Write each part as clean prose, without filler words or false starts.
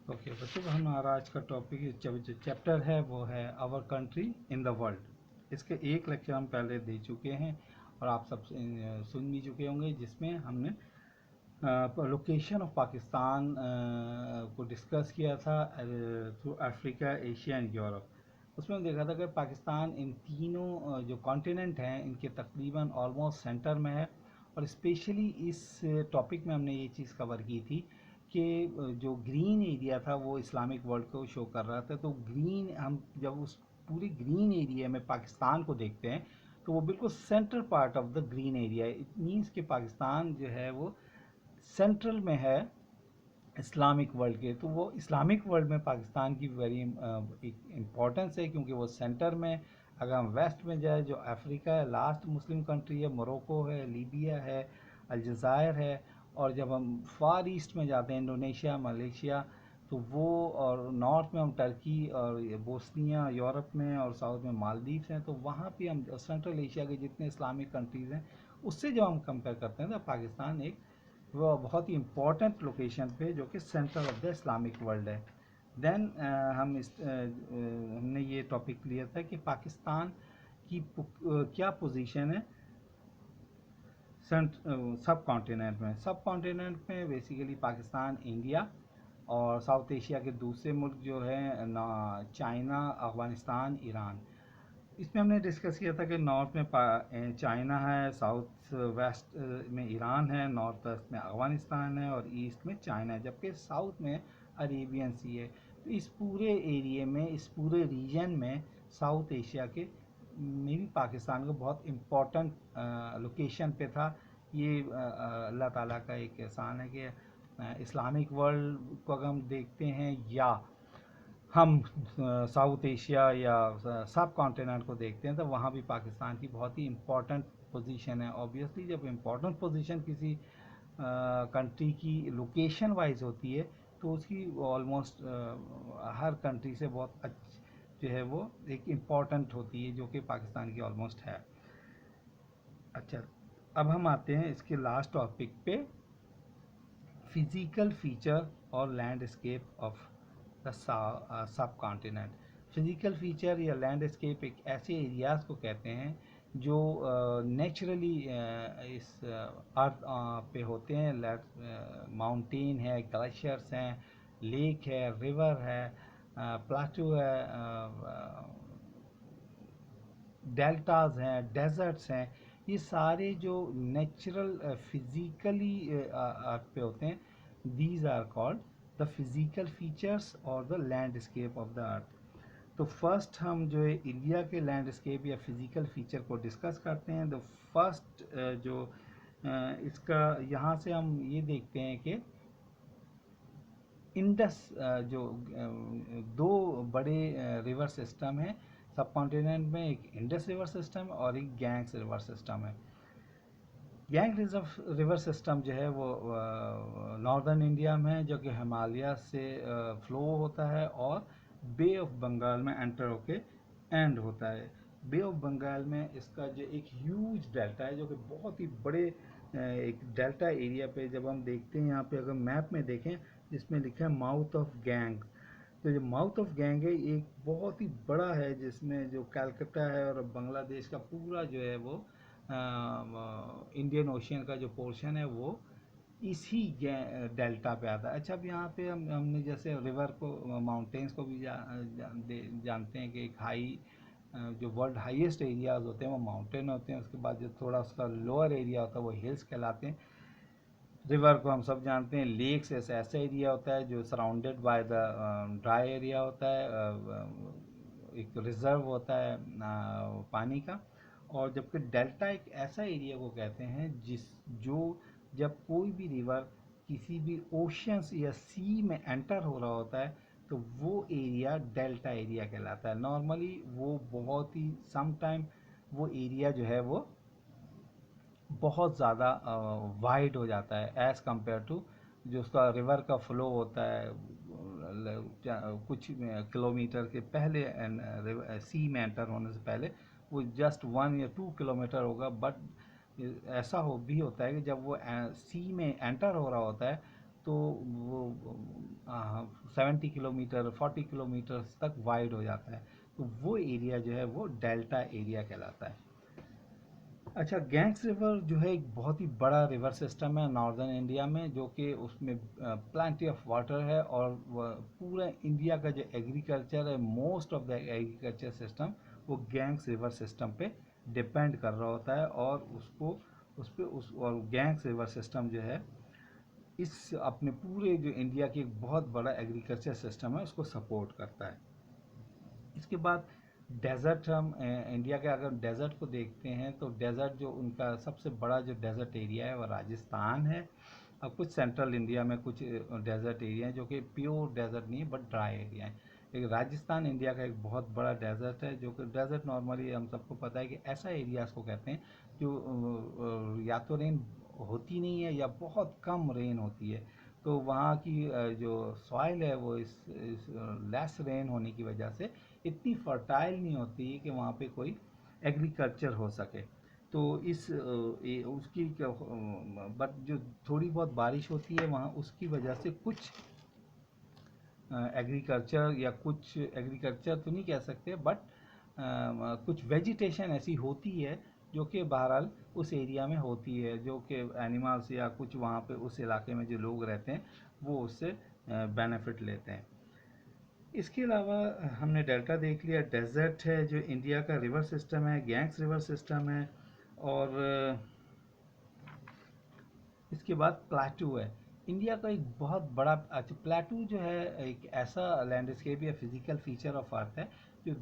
Okay बच्चों, हमारा आज का टॉपिक जो चैप्टर है वो है our country in the world. इसके एक लेक्चर हम पहले दे चुके हैं और आप सब सुन भी चुके होंगे, जिसमें हमने लोकेशन ऑफ पाकिस्तान को डिस्कस किया था through Africa, Asia and Europe. उसमें हम देखा था कि पाकिस्तान इन तीनों जो कॉन्टिनेंट हैं इनके तकरीबन ऑलमोस्ट सेंटर में है। और स्पेशली इस टॉपिक में हमने ये चीज़ कवर की थी कि जो ग्रीन एरिया था वो इस्लामिक वर्ल्ड को शो कर रहा था। तो ग्रीन, हम जब उस पूरे ग्रीन एरिया में पाकिस्तान को देखते हैं तो वो बिल्कुल central part of the green area है। इट मीन्स कि पाकिस्तान जो है वो सेंट्रल में है इस्लामिक वर्ल्ड के। तो वो इस्लामिक वर्ल्ड में पाकिस्तान की वेरी एक इम्पोर्टेंस है, क्योंकि वो सेंटर में। अगर हम वेस्ट में जाए, जो अफ्रीका है, लास्ट मुस्लिम कंट्री है, मोरक्को है, लीबिया है, अलजायर है। और जब हम फार ईस्ट में जाते हैं, इंडोनेशिया, मलेशिया, तो वो, और नॉर्थ में हम टर्की और बोस्निया यूरोप में, और साउथ में मालदीव्स हैं। तो वहाँ पे हम सेंट्रल एशिया के जितने इस्लामिक कंट्रीज़ हैं उससे जब हम कंपेयर करते हैं तो पाकिस्तान एक वो बहुत ही इम्पोर्टेंट लोकेशन पे, जो कि centre of the Islamic world है। देन हमने ये टॉपिक लिया था कि पाकिस्तान की क्या पोजीशन है सब कॉन्टिनेंट में। सब कॉन्टिनेंट में बेसिकली पाकिस्तान, इंडिया और साउथ एशिया के दूसरे मुल्क जो है ना, चाइना, अफगानिस्तान, ईरान। इसमें हमने डिस्कस किया था कि नॉर्थ में चाइना है, साउथ वेस्ट में ईरान है, नॉर्थ वेस्ट में अफगानिस्तान है और ईस्ट में चाइना है, जबकि साउथ में अरेबियन सी है। तो इस पूरे एरिए में, इस पूरे रीजन में, साउथ एशिया के में भी पाकिस्तान को बहुत इम्पोर्टेंट लोकेशन पे था। ये अल्लाह ताला का एक एहसान है कि इस्लामिक वर्ल्ड को अगर हम देखते हैं या हम साउथ एशिया या सब कॉन्टिनेंट को देखते हैं, तो वहाँ भी पाकिस्तान की बहुत ही इम्पोर्टेंट पोजीशन है। ऑब्वियसली जब इम्पोर्टेंट पोजीशन किसी कंट्री की लोकेशन वाइज होती है तो उसकी ऑलमोस्ट हर कंट्री से बहुत जो है वो एक इम्पॉर्टेंट होती है, जो कि पाकिस्तान की ऑलमोस्ट है। अच्छा, अब हम आते हैं इसके लास्ट टॉपिक पे, फिजिकल फीचर और landscape of the sub continent. Physical feature या लैंडस्केप एक ऐसे एरियाज़ को कहते हैं जो नेचुरली इस अर्थ पे होते हैं। माउंटेन है, ग्लेशियर्स हैं, लेक है, रिवर है, प्लाटू है, डेल्टाज हैं, डेजर्ट्स हैं। ये सारे जो नेचुरल फिजिकली अर्थ पे होते हैं, these are called the physical features और the landscape of the earth. तो फर्स्ट हम जो है इंडिया के लैंडस्केप या फिजिकल फीचर को डिस्कस करते हैं। द फर्स्ट जो इसका यहाँ से हम ये देखते हैं कि इंडस जो दो बड़े रिवर सिस्टम हैं सब कॉन्टिनेंट में, एक इंडस रिवर सिस्टम और एक गैंग्स रिवर सिस्टम है। गैंग रिवर सिस्टम जो है वो नॉर्दर्न इंडिया में है, जो कि हिमालय से फ्लो होता है और बे ऑफ बंगाल में एंटर होके एंड होता है। बे ऑफ बंगाल में इसका जो एक ह्यूज डेल्टा है, जो कि बहुत ही बड़े एक डेल्टा एरिया पे, जब हम देखते हैं यहाँ पे, अगर मैप में देखें जिसमें लिखा है माउथ ऑफ गैंग, तो जो माउथ ऑफ गैंग है एक बहुत ही बड़ा है, जिसमें जो कलकत्ता है और बांग्लादेश का पूरा जो है वो इंडियन ओशियन का जो पोर्शन है वो इसी डेल्टा पे आता है। अच्छा, अब यहाँ पे हमने जैसे रिवर को, माउंटेन्स को भी जानते हैं कि एक हाई जो वर्ल्ड हाईएस्ट एरियाज होते हैं वो माउंटेन होते हैं। उसके बाद जो थोड़ा उसका लोअर एरिया होता है वो हिल्स कहलाते हैं। रिवर को हम सब जानते हैं, लेक्स ऐसा एरिया होता है जो surrounded by the dry area होता है, एक रिजर्व होता है पानी का। और जबकि डेल्टा एक ऐसा एरिया को कहते हैं जो जब कोई भी रिवर किसी भी ओशंस या सी में एंटर हो रहा होता है तो वो एरिया डेल्टा एरिया कहलाता है। नॉर्मली वो बहुत ही समटाइम वो एरिया जो है वो बहुत ज़्यादा वाइड हो जाता है एज़ कम्पेयर टू जो उसका रिवर का फ्लो होता है कुछ किलोमीटर के पहले, सी में एंटर होने से पहले वो जस्ट 1 या 2 किलोमीटर होगा। बट ऐसा भी होता है कि जब वो सी में एंटर हो रहा होता है तो वो 70 किलोमीटर 40 किलोमीटर तक वाइड हो जाता है। तो वो एरिया जो है वो डेल्टा एरिया कहलाता है। अच्छा, गैंग्स रिवर जो है एक बहुत ही बड़ा रिवर सिस्टम है नॉर्दर्न इंडिया में, जो कि उसमें प्लेंटी ऑफ वाटर है, और पूरा इंडिया का जो एग्रीकल्चर है, most of the agriculture system वो गैंग्स रिवर सिस्टम पे डिपेंड कर रहा होता है, और उसको उस पे उस और गैंग्स रिवर सिस्टम जो है इस अपने पूरे जो इंडिया की एक बहुत बड़ा एग्रीकल्चर सिस्टम है उसको सपोर्ट करता है। इसके बाद डेज़र्ट, हम इंडिया के अगर डेज़र्ट को देखते हैं तो डेज़र्ट जो उनका सबसे बड़ा जो डेज़र्ट एरिया है वो राजस्थान है, और कुछ सेंट्रल इंडिया में कुछ डेज़र्ट एरिया हैं जो कि प्योर डेज़र्ट नहीं है बट ड्राई एरिया है। लेकिन राजस्थान इंडिया का एक बहुत बड़ा डेज़र्ट है, जो कि डेज़र्ट नॉर्मली हम सबको पता है कि ऐसा एरिया को कहते हैं जो या तो रेन होती नहीं है या बहुत कम रेन होती है। तो वहाँ की जो सॉइल है वो इस लेस रेन होने की वजह से इतनी फर्टाइल नहीं होती कि वहाँ पे कोई एग्रीकल्चर हो सके। तो उसकी बट जो थोड़ी बहुत बारिश होती है वहाँ, उसकी वजह से कुछ एग्रीकल्चर, या कुछ एग्रीकल्चर तो नहीं कह सकते बट कुछ वेजिटेशन ऐसी होती है जो कि बहरहाल उस एरिया में होती है, जो कि एनिमल्स या कुछ वहाँ पे उस इलाके में जो लोग रहते हैं वो उससे बेनिफिट लेते हैं। इसके अलावा हमने डेल्टा देख लिया, डेजर्ट है जो इंडिया का रिवर सिस्टम है, गैंग्स रिवर सिस्टम है, और इसके बाद प्लाटू है इंडिया का एक बहुत बड़ा। अच्छा, प्लाटू जो है एक ऐसा लैंडस्केप या फिजिकल फीचर ऑफ अर्थ है जो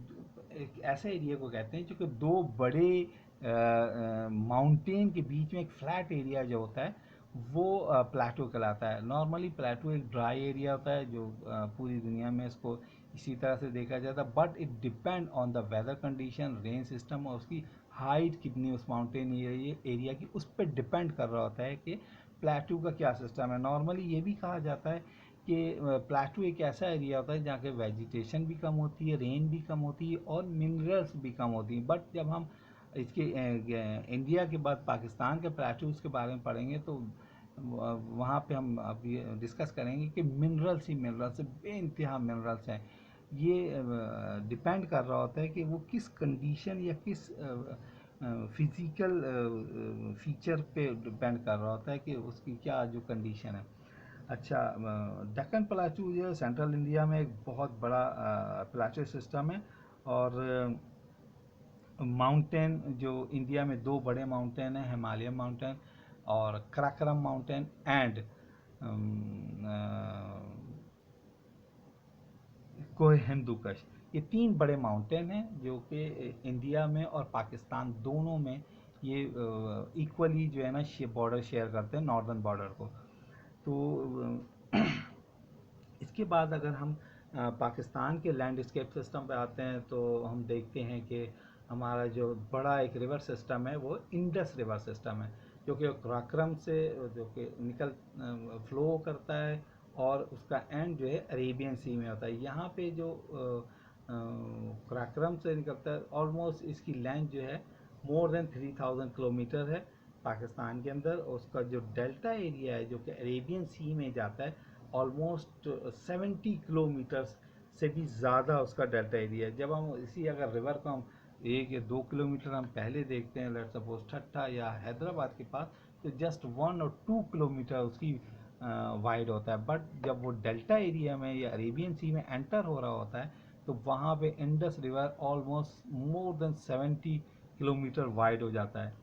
एक ऐसे एरिया को कहते हैं जो कि दो बड़े माउंटेन के बीच में एक फ्लैट एरिया जो होता है वो प्लाटू कहलाता है। नॉर्मली प्लाटू एक ड्राई एरिया होता है जो पूरी दुनिया में इसको इसी तरह से देखा जाता है, but it depend on the weather condition, rain system, और उसकी हाइट कितनी उस माउंटेन एरिया की, उस पर डिपेंड कर रहा होता है कि प्लेटू का क्या सिस्टम है। नॉर्मली ये भी कहा जाता है कि प्लेटू एक ऐसा एरिया होता है जहाँ के वेजिटेशन भी कम होती है, रेन भी कम होती है, और मिनरल्स भी कम होती हैं। बट जब हम इसके इंडिया के बाद पाकिस्तान के प्लेटूज के बारे में पढ़ेंगे तो वहाँ पे हम अभी डिस्कस करेंगे कि मिनरल्स ही मिनरल्स, बेइंतहा मिनरल्स हैं। ये डिपेंड कर रहा होता है कि वो किस कंडीशन या किस फिजिकल फीचर पे डिपेंड कर रहा होता है कि उसकी क्या जो कंडीशन है। अच्छा, दक्कन प्लाटू जो सेंट्रल इंडिया में एक बहुत बड़ा प्लाटू सिस्टम है, और माउंटेन जो इंडिया में दो बड़े माउंटेन हैं, हिमालयन माउंटेन और कराकोरम माउंटेन, एंड कोह हिंदुकुश, ये तीन बड़े माउंटेन हैं जो कि इंडिया में और पाकिस्तान दोनों में ये इक्वली जो है ना बॉर्डर शेयर करते हैं, नॉर्दर्न बॉर्डर को। तो इसके बाद अगर हम पाकिस्तान के लैंडस्केप सिस्टम पे आते हैं तो हम देखते हैं कि हमारा जो बड़ा एक रिवर सिस्टम है वो इंडस रिवर सिस्टम है, जो कि कराकोरम से जो कि निकल फ्लो करता है, और उसका एंड जो है अरेबियन सी में होता है। यहाँ पे जो कराकोरम से निकलता है, ऑलमोस्ट इसकी लेंथ जो है मोर देन 3000 किलोमीटर है पाकिस्तान के अंदर। उसका जो डेल्टा एरिया है जो कि अरेबियन सी में जाता है, ऑलमोस्ट 70 किलोमीटर्स से भी ज़्यादा उसका डेल्टा एरिया है। जब हम इसी अगर रिवर को हम 1 या 2 किलोमीटर हम पहले देखते हैं, लेट्स सपोज ठट्टा या हैदराबाद के पास, तो जस्ट 1 और 2 किलोमीटर उसकी वाइड होता है। बट जब वो डेल्टा एरिया में या अरेबियन सी में एंटर हो रहा होता है तो वहाँ पे Indus river almost more than 70 kilometre wide हो जाता है।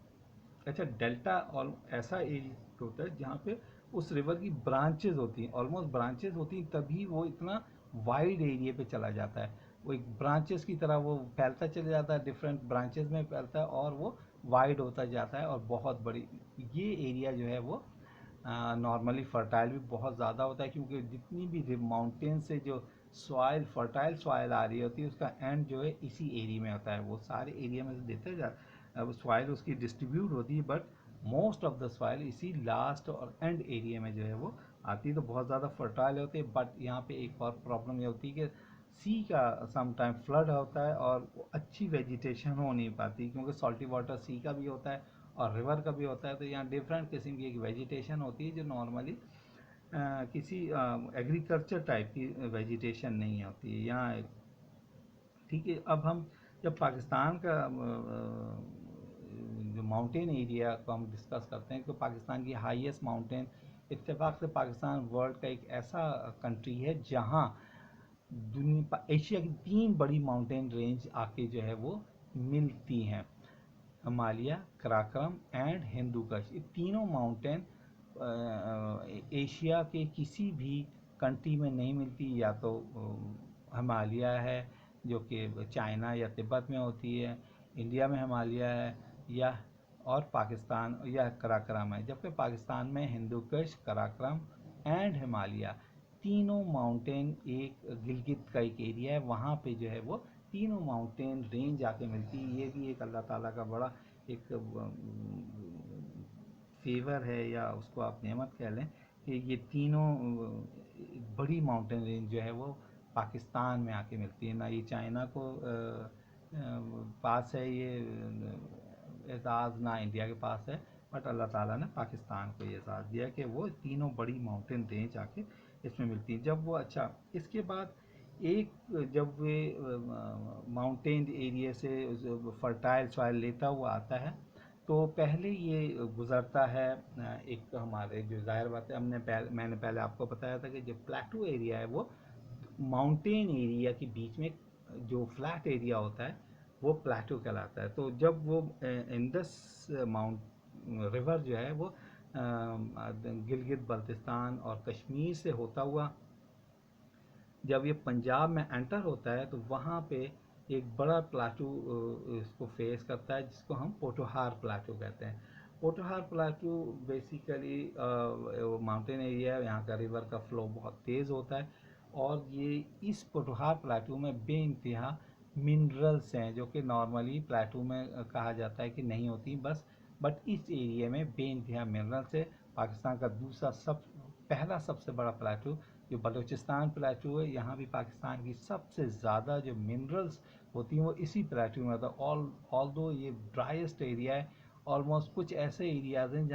अच्छा, डेल्टा और ऐसा एरिया होता है जहाँ पे उस रिवर की ब्रांचेज होती हैं, ऑलमोस्ट ब्रांचेज होती हैं, तभी वो इतना वाइड एरिया पे चला जाता है। वो एक ब्रांचेस की तरह वो फैलता चला जाता है, डिफरेंट ब्रांचेस में फैलता है, और वो वाइड होता जाता है, और बहुत बड़ी ये एरिया जो है वो नॉर्मली फर्टाइल भी बहुत ज़्यादा होता है, क्योंकि जितनी भी माउंटेन से जो सॉइल, फर्टाइल सॉइल आ रही होती है, उसका एंड जो है इसी एरिया में होता है। वो सारे एरिया में से देते जा सॉइल उसकी डिस्ट्रीब्यूट होती है, but most of the soil इसी लास्ट और एंड एरिया में जो है वो आती है, तो बहुत ज़्यादा फर्टाइल होती है। बट यहाँ पे एक और प्रॉब्लम ये होती है कि सी का समटाइम फ्लड होता है और अच्छी वेजिटेशन हो नहीं पाती, क्योंकि सॉल्टी वाटर सी का भी होता है और रिवर का भी होता है, तो यहाँ डिफरेंट किस्म की एक वेजिटेशन होती है जो नॉर्मली किसी एग्रीकल्चर टाइप की वेजिटेशन नहीं होती है यहाँ। ठीक है, अब हम जब पाकिस्तान का जो माउंटेन एरिया को हम डिस्कस करते हैं, तो पाकिस्तान की हाईएस्ट माउंटेन, इत्तेफाक से पाकिस्तान वर्ल्ड का एक ऐसा कंट्री है जहाँ दुनिया एशिया की 3 बड़ी माउंटेन रेंज आके जो है वो मिलती हैं, हिमालय, कराकरम एंड हिंदू कुश। ये तीनों माउंटेन एशिया के किसी भी कंट्री में नहीं मिलती। या तो हिमालय है जो कि चाइना या तिब्बत में होती है, इंडिया में हिमालय है, या और पाकिस्तान या कराकरम है। जबकि पाकिस्तान में हिंदू कुश, कराकरम एंड हिमालय तीनों माउंटेन, एक गिलगित का एक एरिया है वहाँ पे जो है वो तीनों माउंटेन रेंज आके मिलती है। ये भी एक अल्लाह ताला का बड़ा एक फेवर है, या उसको आप नेमत कह लें, कि ये तीनों बड़ी माउंटेन रेंज जो है वो पाकिस्तान में आके मिलती है। ना ये चाइना को पास है ये एजाज़, ना इंडिया के पास है, बट अल्लाह ताला ने पाकिस्तान को ये एजाज़ दिया कि वो तीनों बड़ी माउंटेन रेंज आके इसमें मिलती है। जब वो अच्छा, इसके बाद एक जब वे माउंटेन एरिया से फर्टाइल सॉइल लेता हुआ आता है, तो पहले ये गुज़रता है एक हमारे, जो ज़ाहिर बात है मैंने पहले आपको बताया था कि जो प्लेटू एरिया है वो माउंटेन एरिया के बीच में जो फ्लैट एरिया होता है वो प्लेटू कहलाता है। तो जब वो इंडस माउंट रिवर जो है वो गिलगित बल्तिस्तान और कश्मीर से होता हुआ जब ये पंजाब में एंटर होता है, तो वहाँ पे एक बड़ा प्लाटू इसको फेस करता है, जिसको हम पोटोहार प्लाटू कहते हैं। Potohar plateau basically mountain area है, यहाँ का रिवर का फ्लो बहुत तेज़ होता है, और ये इस पोटोहार प्लाटू में बेइंतहा मिनरल्स हैं जो कि नॉर्मली प्लाटू में कहा जाता है कि नहीं होती बस, बट इस एरिया में बेइंतहा मिनरल्स है। पाकिस्तान का दूसरा पहला सबसे बड़ा प्लाटू जो बलूचिस्तान प्लेटू है, यहाँ भी पाकिस्तान की सबसे ज़्यादा जो मिनरल्स होती हैं वो इसी प्लेटू में होता है। ऑल दो ये ड्राइस्ट एरिया है, ऑलमोस्ट कुछ ऐसे एरियाज हैं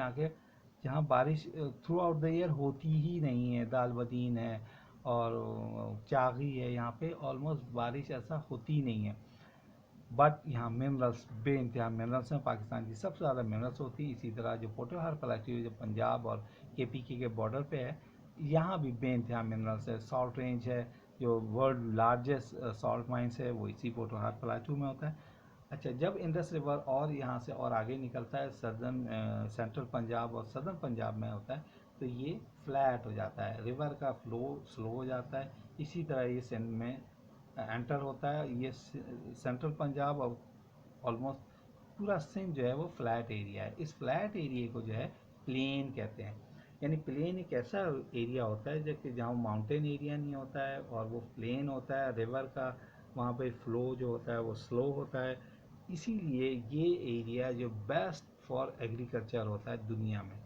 जहाँ बारिश थ्रू आउट द ईयर होती ही नहीं है। दालबदीन है और चागी है, यहाँ पे ऑलमोस्ट बारिश ऐसा होती नहीं है, बट यहाँ मिनरल्स बेइंतहा मिनरल्स हैं। पाकिस्तान की सबसे ज़्यादा मिनरल्स होती है। इसी तरह जो पोटोहार प्लेटू है जो पंजाब और KPK के बॉर्डर पे है, यहाँ भी बेइंतहा मिनरल्स है। सॉल्ट रेंज है, जो वर्ल्ड लार्जेस्ट सॉल्ट माइंस है वो इसी पोटोहार प्लेटू में होता है। अच्छा, जब इंडस रिवर और यहाँ से और आगे निकलता है, सेंट्रल पंजाब और सदर्न पंजाब में होता है, तो ये फ्लैट हो जाता है, रिवर का फ्लो स्लो हो जाता है। इसी तरह ये सिंध में एंटर होता है। ये सेंट्रल पंजाब और ऑलमोस्ट पूरा सिंध जो है वो फ्लैट एरिया है। इस फ्लैट एरिया को जो है प्लेन कहते हैं। यानी प्लेन एक ऐसा एरिया होता है जो कि जहाँ माउंटेन एरिया नहीं होता है और वो प्लेन होता है, रिवर का वहाँ पे फ्लो जो होता है वो स्लो होता है। इसीलिए ये एरिया जो बेस्ट फॉर एग्रीकल्चर होता है दुनिया में।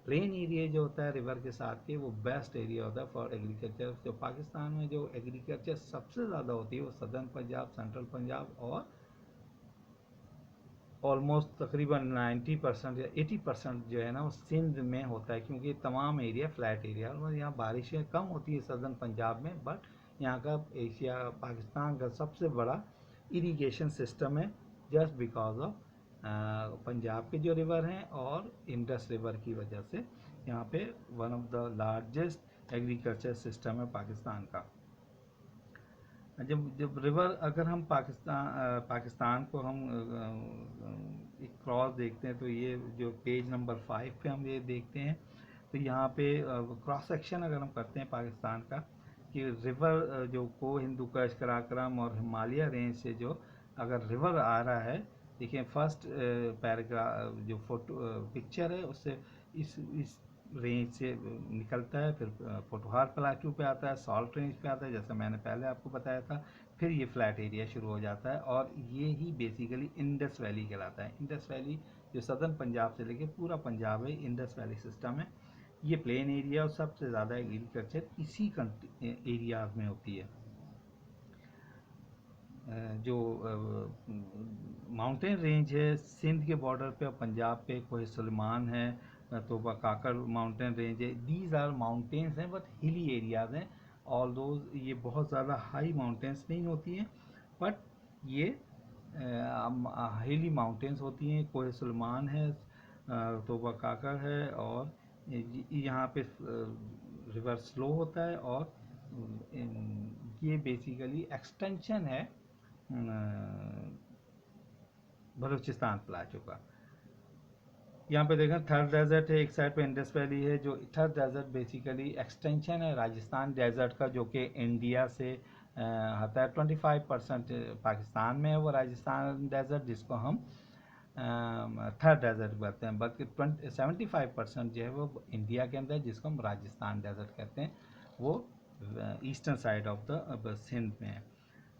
प्लेन एरिया जो होता है रिवर के साथ के, वो बेस्ट एरिया होता है फॉर एग्रीकल्चर। जो पाकिस्तान में जो एग्रीकल्चर सबसे ज़्यादा होती है वो सदर्न पंजाब, सेंट्रल पंजाब और ऑलमोस्ट तकरीबन 90% या 80% जो है ना वो सिंध में होता है, क्योंकि तमाम एरिया फ्लैट एरिया और यहाँ बारिशें कम होती है सदर्न पंजाब में। बट यहाँ का एशिया पाकिस्तान का सबसे बड़ा इरिगेशन सिस्टम है, जस्ट बिकॉज ऑफ पंजाब के जो रिवर हैं और इंडस रिवर की वजह से यहाँ पे one of the largest agriculture system है पाकिस्तान का। जब जब रिवर, अगर हम पाकिस्तान को हम एक क्रॉस देखते हैं, तो ये जो पेज नंबर 5 पे हम ये देखते हैं, तो यहाँ पे क्रॉस सेक्शन अगर हम करते हैं पाकिस्तान का, कि रिवर जो को हिंदू कुश, कराकरम और हिमालय रेंज से जो अगर रिवर आ रहा है, देखिए फर्स्ट पैराग्राफ जो फोटो पिक्चर है उससे इस रेंज से निकलता है, फिर पोटोहार प्लाटू पे आता है, सॉल्ट रेंज पे आता है जैसा मैंने पहले आपको बताया था, फिर ये फ्लैट एरिया शुरू हो जाता है, और ये ही बेसिकली इंडस वैली कहलाता है। इंडस वैली जो सदर्न पंजाब से लेके पूरा पंजाब है, इंडस वैली सिस्टम है। ये प्लेन एरिया और सबसे ज़्यादा एग्रीकल्चर इसी एरियाज में होती है। जो माउंटेन रेंज है सिंध के बॉर्डर पे और पंजाब पे, कोहे सुलेमान है, तोबा काकर माउंटेन रेंज है। दीज आर माउंटेन्स हैं बट हिली एरियाज हैं। ऑल दोज ये बहुत ज़्यादा हाई माउंटेन्स नहीं होती हैं, बट ये हिली माउंटेन्स होती हैं। कोहे सुलेमान है, तोबा काकर है, और यहाँ पे रिवर स्लो होता है, और ये बेसिकली एक्सटेंशन है बलूचिस्तान प्लाटो का। यहाँ पे देखें थर डेजर्ट है, एक साइड पे इंडस वैली है। जो थर डेजर्ट बेसिकली एक्सटेंशन है राजस्थान डेजर्ट का, जो कि इंडिया से आता है। 25% पाकिस्तान में है वो राजस्थान डेजर्ट, जिसको हम थर डेजर्ट कहते हैं, बल्कि 75% जो है वो इंडिया के अंदर, जिसको हम राजस्थान डेजर्ट कहते हैं, वो eastern side of the Sindh में है।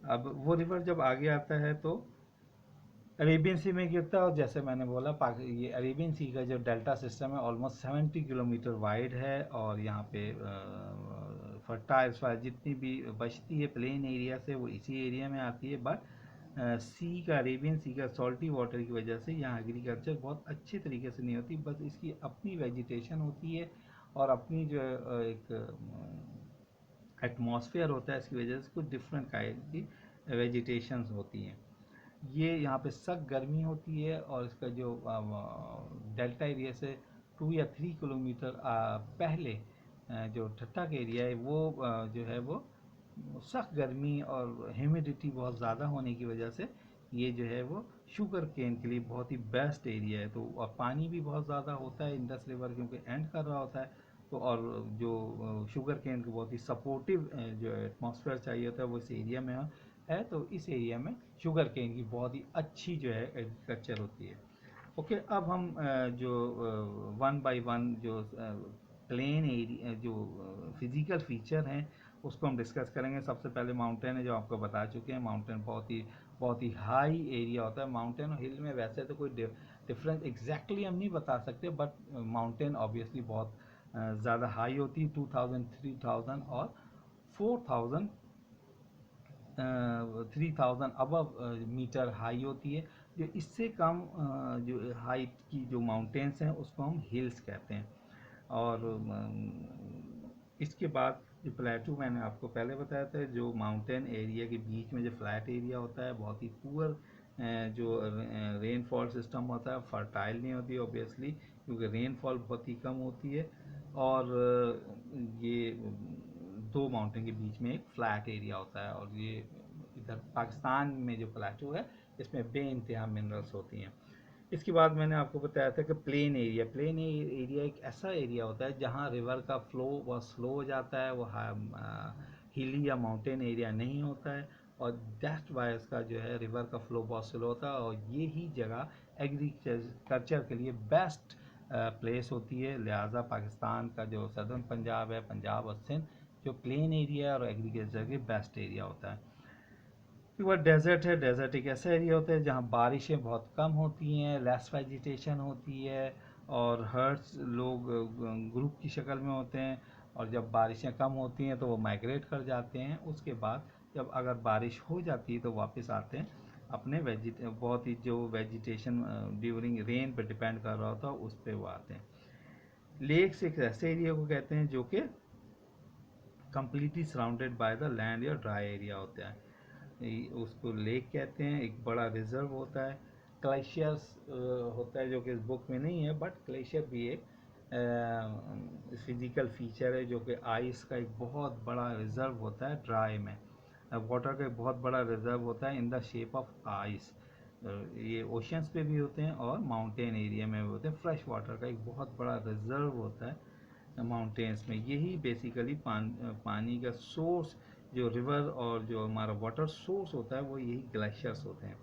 अब वो रिवर जब आगे आता है तो अरेबियन सी में गिरता है, और जैसे मैंने बोला ये अरेबियन सी का जो डेल्टा सिस्टम है ऑलमोस्ट 70 किलोमीटर वाइड है, और यहाँ पे फर्टाइल जितनी भी बचती है प्लेन एरिया से वो इसी एरिया में आती है। बट सी का अरेबियन सी का सॉल्टी वाटर की वजह से यहाँ एग्रीकल्चर बहुत अच्छे तरीके से नहीं होती, बस इसकी अपनी वेजिटेशन होती है और अपनी जो एक एटमॉस्फेयर होता है, इसकी वजह से कुछ डिफरेंट काइंड की वेजिटेशंस होती हैं। ये यहाँ पे सख्त गर्मी होती है, और इसका जो डेल्टा एरिया से 2 या 3 किलोमीटर पहले जो ठट्ठा का एरिया है वो जो है वो सख्त गर्मी और ह्यूमिडिटी बहुत ज़्यादा होने की वजह से ये जो है वो शुगर केन के लिए बहुत ही बेस्ट एरिया है। तो और पानी भी बहुत ज़्यादा होता है इंडस रिवर क्योंकि एंड कर रहा होता है, तो और जो शुगर केन को बहुत ही सपोर्टिव जो एटमॉस्फेयर चाहिए होता है वो इस एरिया में है। तो इस एरिया में शुगर केन की बहुत ही अच्छी जो है एग्रीकल्चर होती है। ओके, अब हम जो वन बाय वन जो प्लेन एरिया जो फिजिकल फीचर हैं उसको हम डिस्कस करेंगे। सबसे पहले माउंटेन है, जो आपको बता चुके हैं। माउंटेन बहुत ही हाई एरिया होता है। माउंटेन और हिल में वैसे तो कोई डिफरेंस एग्जैक्टली हम नहीं बता सकते, बट माउंटेन ऑब्वियसली बहुत ज़्यादा हाई होती है, 2000, 3000 और 4000 3000 अबव मीटर हाई होती है। जो इससे कम जो हाइट की जो माउंटेन्स हैं उसको हम हिल्स कहते हैं। और इसके बाद जो प्लेटू मैंने आपको पहले बताया था, जो माउंटेन एरिया के बीच में जो फ्लैट एरिया होता है, बहुत ही पुअर जो रेनफॉल सिस्टम होता है, फर्टाइल नहीं होती ऑब्वियसली क्योंकि रेनफॉल बहुत ही कम होती है। और ये दो माउंटेन के बीच में एक फ्लैट एरिया होता है, और ये इधर पाकिस्तान में जो प्लेटू है इसमें बेइंतहा मिनरल्स होती हैं। इसके बाद मैंने आपको बताया था कि प्लेन एरिया एक ऐसा एरिया होता है जहाँ रिवर का फ्लो बहुत स्लो हो जाता है, वो हिली या माउंटेन एरिया नहीं होता है, और दैट्स वाई इसका जो है रिवर का फ्लो बहुत स्लो होता है। और ये ही जगह एग्रीकल्चर के लिए बेस्ट प्लेस होती है। लिहाजा पाकिस्तान का जो सदर्न पंजाब है, पंजाब और सिंध, जो प्लेन एरिया और एग्रीकल्चर के बेस्ट एरिया होता है। उसके बाद डेजर्ट है। डेजर्ट एक ऐसा एरिया होता है जहाँ बारिशें बहुत कम होती हैं, लेस वेजिटेशन होती है, और हर्ड्स लोग ग्रुप की शक्ल में होते हैं, और जब बारिशें कम होती हैं तो वो माइग्रेट कर जाते हैं। उसके बाद जब अगर बारिश हो जाती है तो वापस आते हैं अपने बहुत ही जो वेजिटेशन ड्यूरिंग रेन पर डिपेंड कर रहा होता है उस पर वो आते हैं। लेक्स एक ऐसे एरिया को कहते हैं जो कि completely surrounded by the land या ड्राई एरिया होता है, उसको लेक कहते हैं। एक बड़ा रिजर्व होता है। ग्लेशियर्स होता है जो कि इस बुक में नहीं है, बट ग्लेशियर भी एक फिजिकल फीचर है जो कि आइस का एक बहुत बड़ा रिजर्व होता है ड्राई में। वाटर का एक बहुत बड़ा रिजर्व होता है in the shape of ice. ये ओशंस पे भी होते हैं और माउंटेन एरिया में भी होते हैं। फ्रेश वाटर का एक बहुत बड़ा रिजर्व होता है माउंटेन्स में। यही बेसिकली पानी का सोर्स, जो रिवर और जो हमारा वाटर सोर्स होता है वो यही ग्लेशियर्स होते हैं।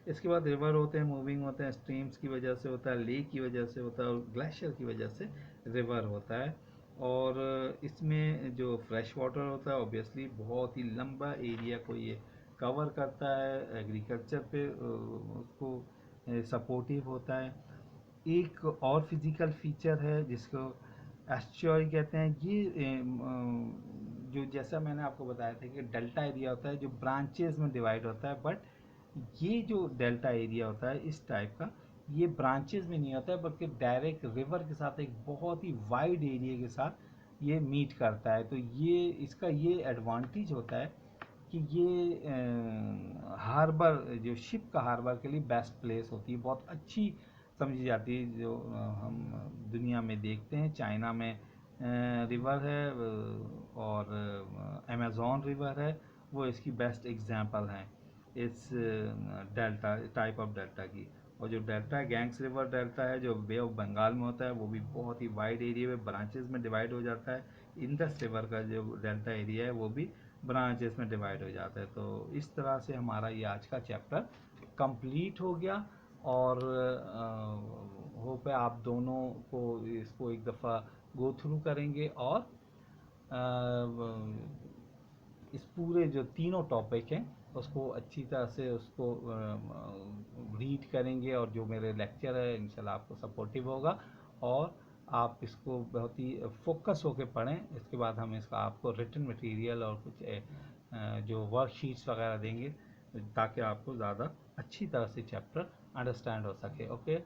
इसके बाद रिवर होते हैं, मूविंग होते हैं, स्ट्रीम्स की वजह से होता है, लेक की वजह से होता है, और ग्लेशियर की वजह से रिवर होता है। और इसमें जो फ्रेश वाटर होता है ऑब्वियसली बहुत ही लंबा एरिया को ये कवर करता है, एग्रीकल्चर पे उसको सपोर्टिव होता है। एक और फिजिकल फीचर है जिसको एस्चुरी कहते हैं। ये जो जैसा मैंने आपको बताया था कि डेल्टा एरिया होता है जो ब्रांचेस में डिवाइड होता है, बट ये जो डेल्टा एरिया होता है इस टाइप का, ये ब्रांचेस में नहीं होता है, बल्कि डायरेक्ट रिवर के साथ एक बहुत ही वाइड एरिया के साथ ये मीट करता है। तो ये इसका ये एडवांटेज होता है कि ये हार्बर, जो शिप का हार्बर के लिए बेस्ट प्लेस होती है, बहुत अच्छी समझी जाती है। जो हम दुनिया में देखते हैं, चाइना में रिवर है, और अमेज़न रिवर है, वो इसकी बेस्ट एग्जांपल हैं इस डेल्टा टाइप ऑफ डेल्टा की। और जो डेल्टा है, गैंग्स रिवर डेल्टा है, जो बे ऑफ बंगाल में होता है, वो भी बहुत ही वाइड एरिया में ब्रांचेस में डिवाइड हो जाता है। इंडस रिवर का जो डेल्टा एरिया है, वो भी ब्रांचेस में डिवाइड हो जाता है। तो इस तरह से हमारा ये आज का चैप्टर कंप्लीट हो गया। और होप है आप दोनों को इसको एक दफ़ा गो थ्रू करेंगे, और इस पूरे जो तीनों टॉपिक हैं उसको अच्छी तरह से उसको रीड करेंगे, और जो मेरे लेक्चर है इंशाल्लाह आपको सपोर्टिव होगा, और आप इसको बहुत ही फोकस होकर पढ़ें। इसके बाद हम इसका आपको रिटन मटेरियल और कुछ जो वर्कशीट्स वगैरह देंगे, ताकि आपको ज़्यादा अच्छी तरह से चैप्टर अंडरस्टैंड हो सके। ओके।